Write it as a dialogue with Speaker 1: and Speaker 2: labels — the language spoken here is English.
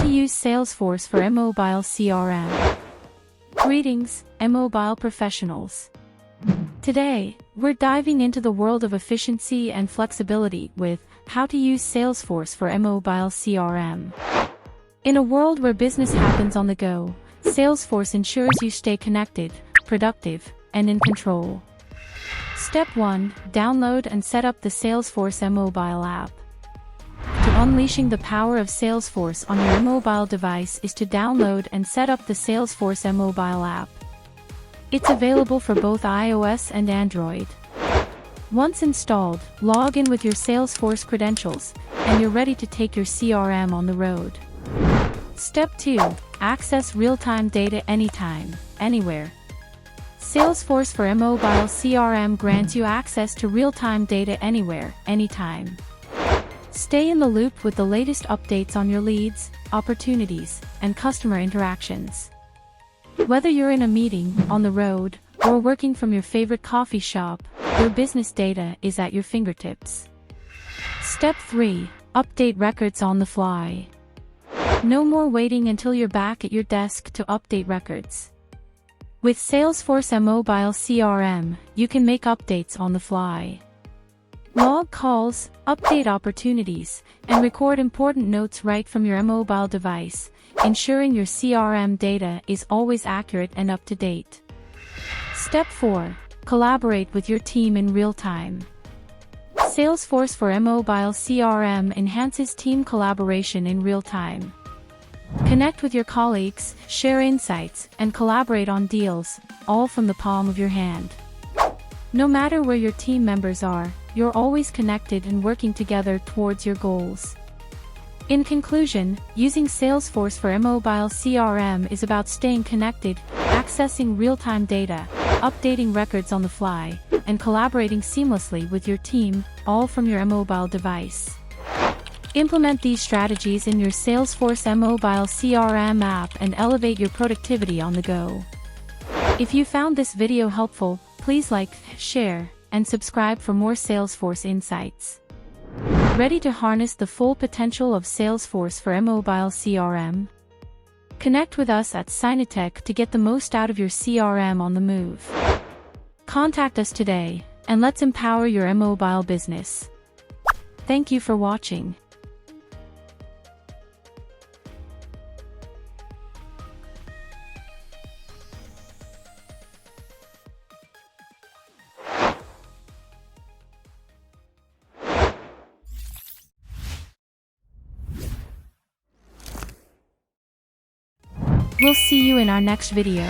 Speaker 1: to use Salesforce for mobile CRM. Greetings, mobile professionals. Today, we're diving into the world of efficiency and flexibility with how to use Salesforce for mobile CRM. In a world where business happens on the go, Salesforce ensures you stay connected, productive, and in control. Step 1. Download and set up the Salesforce mobile app. To unleashing the power of Salesforce on your mobile device is to download and set up the Salesforce mobile app. It's available for both iOS and Android. Once installed, log in with your Salesforce credentials, and you're ready to take your CRM on the road. Step 2. Access real-time data anytime, anywhere. Salesforce for mobile CRM grants you access to real-time data anywhere, anytime. Stay in the loop with the latest updates on your leads, opportunities, and customer interactions. Whether you're in a meeting, on the road, or working from your favorite coffee shop, your business data is at your fingertips. Step 3. Update records on the fly. No more waiting until you're back at your desk to update records. With Salesforce mobile CRM, you can make updates on the fly. Log calls, update opportunities, and record important notes right from your mobile device, ensuring your CRM data is always accurate and up to date. Step 4. Collaborate with your team in real time. Salesforce for mobile CRM enhances team collaboration in real time. Connect with your colleagues, share insights, and collaborate on deals, all from the palm of your hand. No matter where your team members are, you're always connected and working together towards your goals. In conclusion, using Salesforce for mobile CRM is about staying connected, accessing real-time data, updating records on the fly, and collaborating seamlessly with your team, all from your mobile device. Implement these strategies in your Salesforce mobile CRM app and elevate your productivity on the go. If you found this video helpful, please like, share, and subscribe for more Salesforce insights. Ready to harness the full potential of Salesforce for mobile CRM? Connect with us at Signatech to get the most out of your CRM on the move. Contact us today, and let's empower your mobile business. Thank you for watching. We'll see you in our next video.